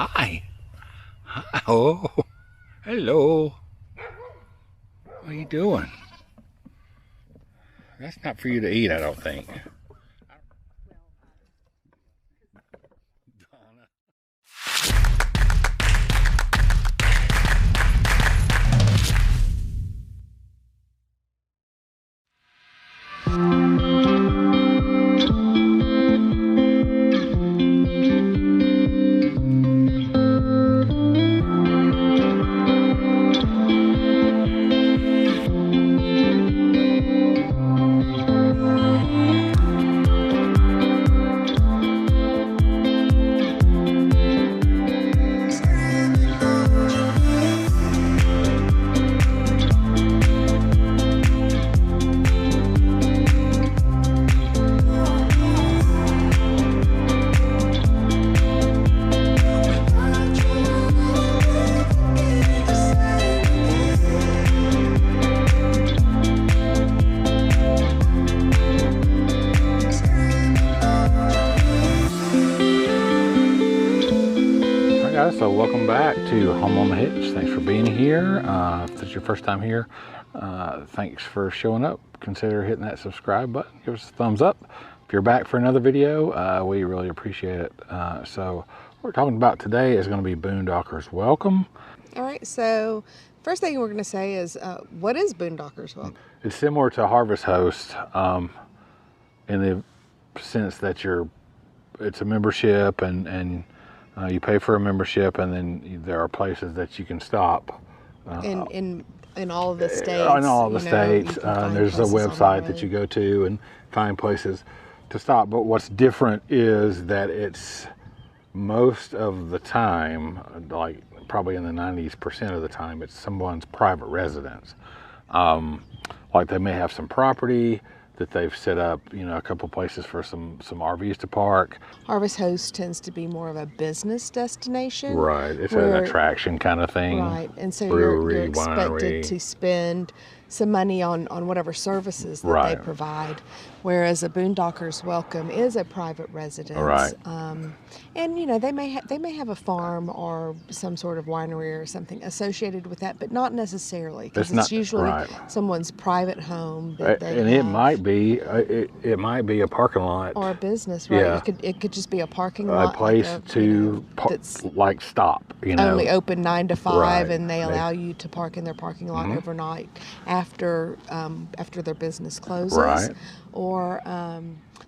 Hi. Hi. Oh, hello. What are you doing? That's not for you to eat, I don't think. So welcome back to Home on the Hitch. Thanks for being here. If it's your first time here, thanks for showing up. Consider hitting that subscribe button. Give us a thumbs up. If you're back for another video, we really appreciate it. So what we're talking about today is going to be Boondockers Welcome. All right, so first thing we're going to say is, what is Boondockers Welcome? It's similar to Harvest Host in the sense that it's a membership and you pay for a membership, and then there are places that you can stop. In all of the states. In all the states. There's a website that you go to and find places to stop. But what's different is that it's most of the time, like probably in the 90% of the time, it's someone's private residence. Like they may have some property that they've set up, a couple places for some RVs to park. Harvest Host tends to be more of a business destination. Right, it's an attraction kind of thing. Right, and so Brewery, you're expected winery. to spend some money on whatever services that they provide, whereas a Boondockers Welcome is a private residence. Right. And they may have a farm or some sort of winery or something associated with that, but not necessarily, because it's usually someone's private home that they have. It might be a parking lot or a business, right? Yeah. It could just be a parking lot, a place that's like stop. Only open 9 to 5, and they allow you to park in their parking lot overnight after their business closes. Right. Or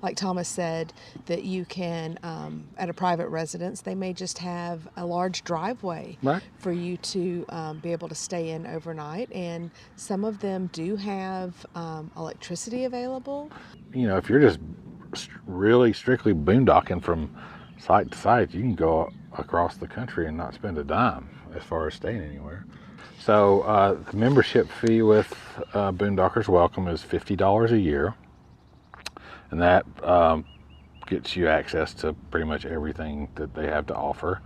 like Thomas said, that you can at a private residence, they may just have a large driveway for you to be able to stay in overnight, and some of them do have electricity available. If you're just really strictly boondocking from site to site, you can go across the country and not spend a dime as far as staying anywhere. So the membership fee with Boondockers Welcome is $50 a year, and that gets you access to pretty much everything that they have to offer.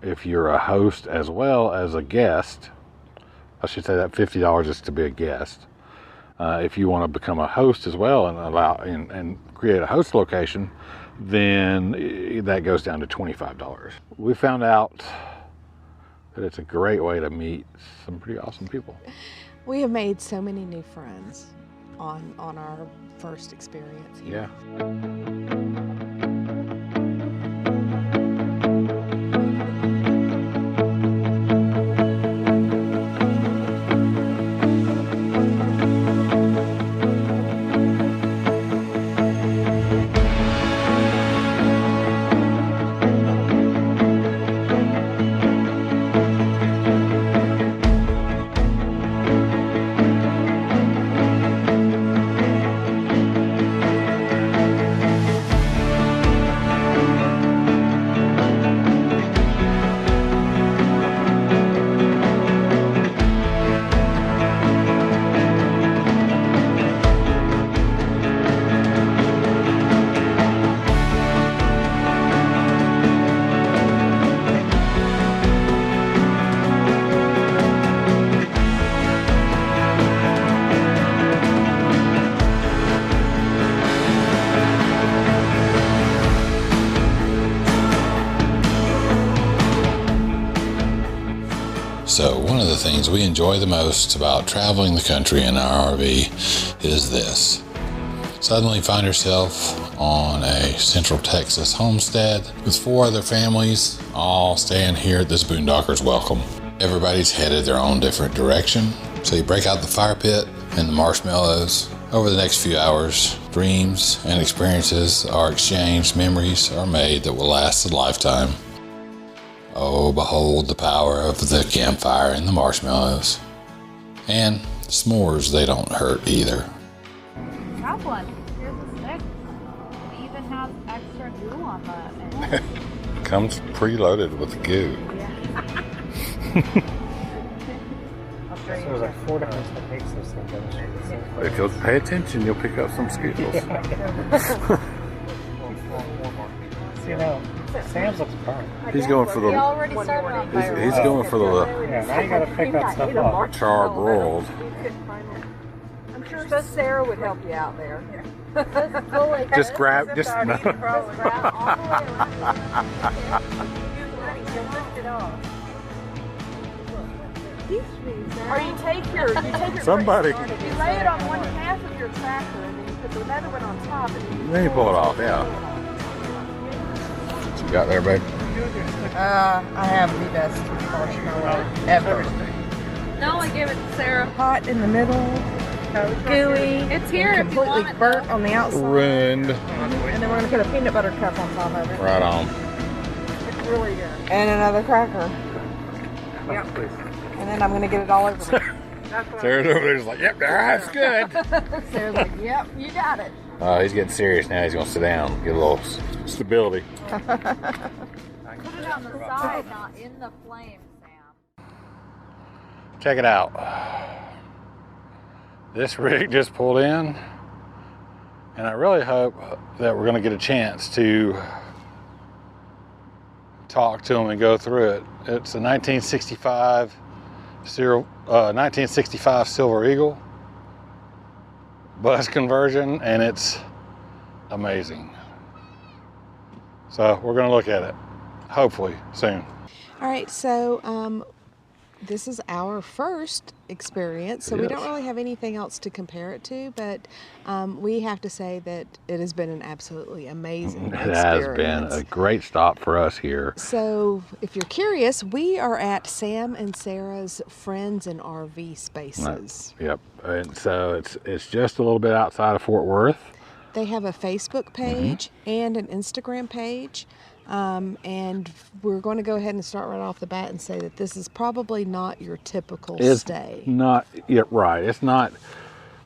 If you're a host as well as a guest, I should say that $50 is to be a guest. If you want to become a host as well and allow and create a host location, then that goes down to $25. We found out that it's a great way to meet some pretty awesome people. We have made so many new friends on our first experience here. Yeah. So one of the things we enjoy the most about traveling the country in our RV is this. Suddenly find yourself on a Central Texas homestead with 4 other families all staying here at this Boondockers Welcome. Everybody's headed their own different direction, so you break out the fire pit and the marshmallows. Over the next few hours, dreams and experiences are exchanged, memories are made that will last a lifetime. Oh, behold the power of the campfire and the marshmallows. And s'mores, they don't hurt either. Have one. Here's a stick. It even has extra goo on the end. Comes preloaded with goo. Yeah. So there's like 4 different techniques of something. If you'll pay attention, you'll pick up some Skittles. You know, Sam's looks burnt. He's going for He the. already started on fire. He's going for the Yeah, now you gotta pick that stuff up. charred rolled. I'm sure Sarah would help you out there. Just grab. Just no. Or you take your Somebody. You lay it on one half of your cracker and then you put the other one on top and Then you pull it off. Yeah. What you got there, babe? I have the best marshmallow ever. No, I give it to Sarah. Hot in the middle, gooey. It's here if you completely want it, burnt on the outside. Ruined. And then we're gonna put a peanut butter cup on top of it. Right on. It's really good. And another cracker. Yep. And then I'm gonna get it all over. Sarah's over there just like, yep, that's good. Sarah's like, yep, you got it. He's getting serious now. He's going to sit down, get a little stability. Put it on the side, not in the flame, Sam. Check it out. This rig just pulled in, and I really hope that we're going to get a chance to talk to them and go through it. It's a 1965 Silver Eagle bus conversion, and it's amazing. So we're going to look at it, hopefully soon. All right, so this is our first experience, so we don't really have anything else to compare it to, but we have to say that it has been an absolutely amazing experience. It has been a great stop for us here. So if you're curious, we are at Sam and Sarah's Friends and RV Spaces. Yep, and so it's just a little bit outside of Fort Worth. They have a Facebook page and an Instagram page. And we're going to go ahead and start right off the bat and say that this is probably not your typical stay. Not yet, right. It's not.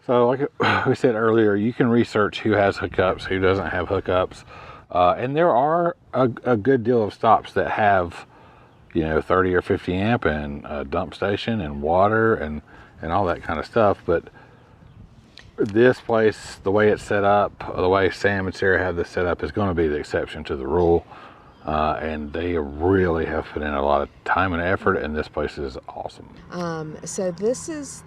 So like we said earlier, you can research who has hookups, who doesn't have hookups. And there are a good deal of stops that have, 30 or 50 amp and a dump station and water and all that kind of stuff. But this place, the way it's set up, the way Sam and Sarah have this set up, is going to be the exception to the rule. And they really have put in a lot of time and effort, and this place is awesome. So this is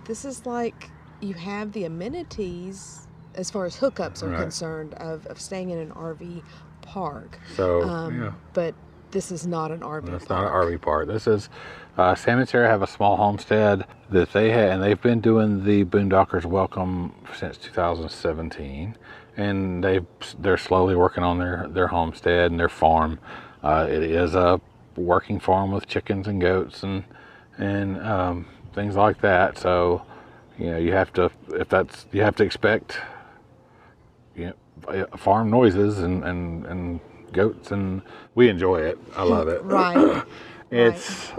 like you have the amenities as far as hookups are concerned of staying in an RV park. So, but this is not an RV park. It's not an RV park. This is, Sam and Sarah have a small homestead that they had, and they've been doing the Boondockers Welcome since 2017. And they're slowly working on their homestead and their farm. It is a working farm with chickens and goats and things like that. So, you have to expect farm noises and goats, and we enjoy it. I love it. Right. It's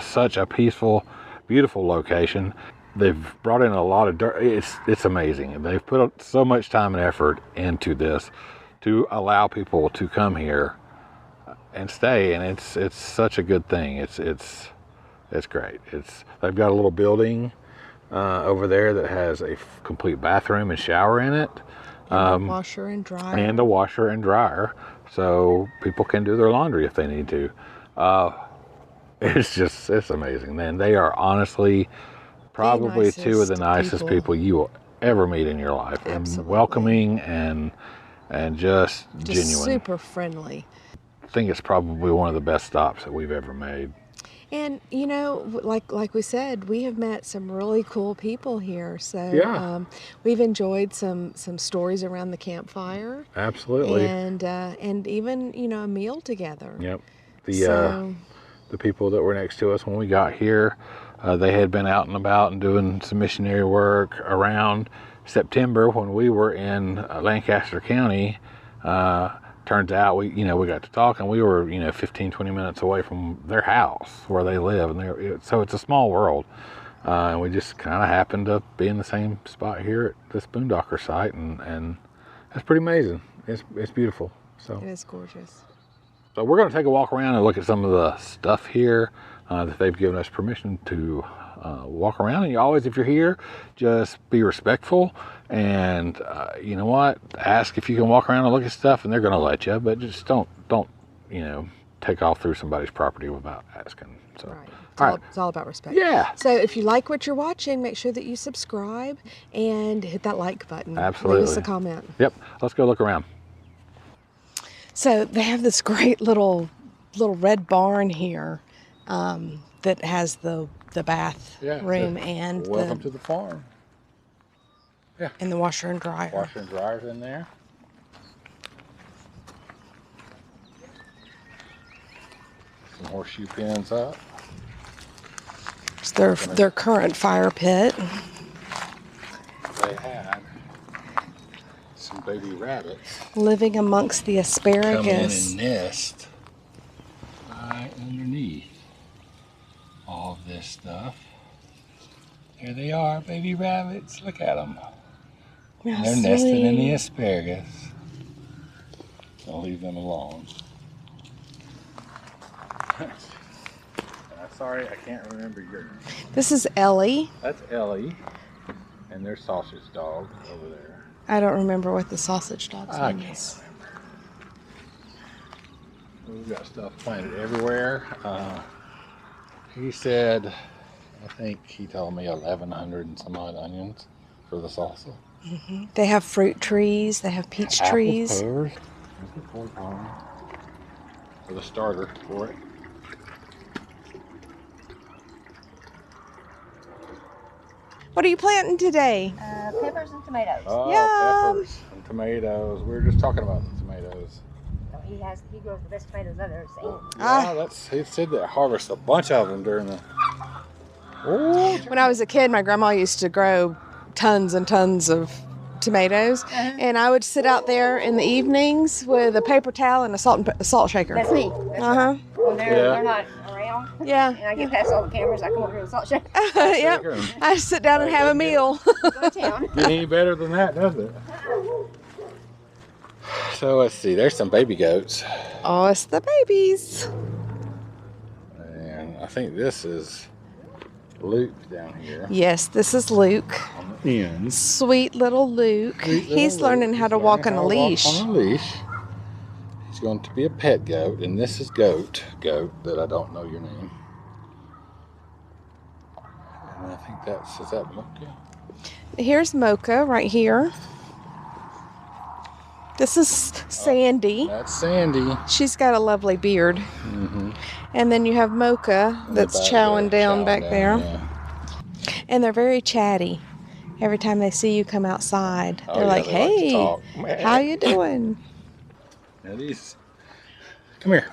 such a peaceful, beautiful location. They've brought in a lot of dirt. It's amazing. They've put so much time and effort into this to allow people to come here and stay, and it's such a good thing. It's great. They've got a little building over there that has a complete bathroom and shower in it, and a washer and dryer. And a washer and dryer, so people can do their laundry if they need to. It's amazing, man. They are honestly probably two of the nicest people you will ever meet in your life. Absolutely. And welcoming and just genuine. Super friendly. I think it's probably one of the best stops that we've ever made. And you know, like we said, we have met some really cool people here. So Yeah. we've enjoyed some stories around the campfire. Absolutely. And even, you know, a meal together. Yep. The people that were next to us when we got here, they had been out and about and doing some missionary work around September when we were in Lancaster County. Turns out we got to talk, and we were 15-20 minutes away from their house where they live, and so it's a small world. And we just kind of happened to be in the same spot here at this Boondocker site, and it's pretty amazing. It's beautiful. So it is gorgeous. So we're going to take a walk around and look at some of the stuff here that they've given us permission to walk around. And you always, if you're here, just be respectful, and you know what? Ask if you can walk around and look at stuff, and they're going to let you. But just don't take off through somebody's property without asking. So. Right. It's all about respect. Yeah. So if you like what you're watching, make sure that you subscribe and hit that like button. Absolutely. Leave us a comment. Yep. Let's go look around. So they have this great little red barn here that has the bathroom and welcome to the farm. Yeah. And the washer and dryer. Washer and dryer's in there. Some horseshoe pins up. It's their current fire pit. They had some baby rabbits living amongst the asparagus. Come in and nest right underneath all of this stuff. There they are, baby rabbits. Look at them. They're nesting in the asparagus. Don't leave them alone. Sorry, I can't remember your name. This is Ellie. That's Ellie. And there's Sausage Dog over there. I don't remember what the sausage dog's name is. We've got stuff planted everywhere. He said, I think he told me 1,100 and some odd onions for the salsa. Mm-hmm. They have fruit trees. They have peach trees. Pears. For the starter for it. What are you planting today? Peppers and tomatoes. Oh, Yum. peppers and tomatoes. We were just talking about the tomatoes. So he grows the best tomatoes I've ever seen. Yeah, he said that harvest a bunch of them during the. Oh. When I was a kid, my grandma used to grow tons and tons of tomatoes, and I would sit out there in the evenings with a paper towel and a salt shaker. That's me. Uh-huh. When they're not around. Yeah. And I get past all the cameras, I come over here with salt shaker. Yep. I sit down and have a meal. Go to town. Get any better than that, does it? So let's see. There's some baby goats. Oh, it's the babies. And I think this is Luke down here. Yes, this is Luke. On the ends. Sweet little Luke. He's learning how to walk on a leash. On a leash. He's going to be a pet goat, and this is Goat that I don't know your name. And I think is that Mocha? Here's Mocha right here. This is Sandy. That's Sandy. She's got a lovely beard. Mm-hmm. And then you have Mocha that's chowing down back there. Yeah. And they're very chatty. Every time they see you come outside, they're like, they hey, like to talk. how you doing? Now these, come here.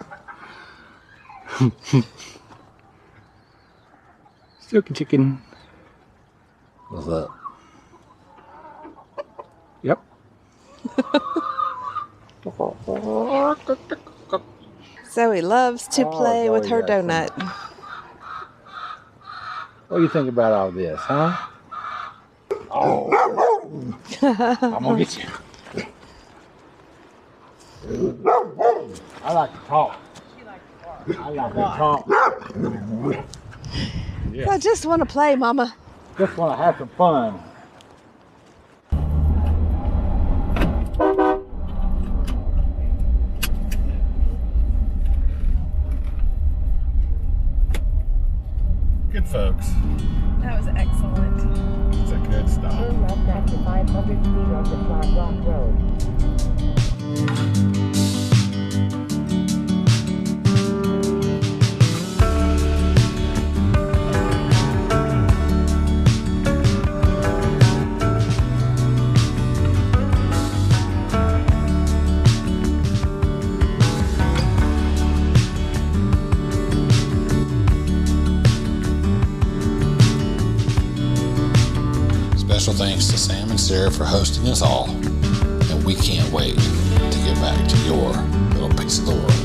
Silky chicken. What's up? Yep. Zoe loves to play with her donut. What do you think about all this, huh? Oh, I'm gonna get you. I like to talk. I like to talk. Yeah. I just want to play, Mama. Just want to have some fun. Good folks. That was excellent. It's a good stop. Turn left after 500 feet onto Flat Rock Road. thanks to Sam and Sarah for hosting us all, and we can't wait to get back to your little piece of the world.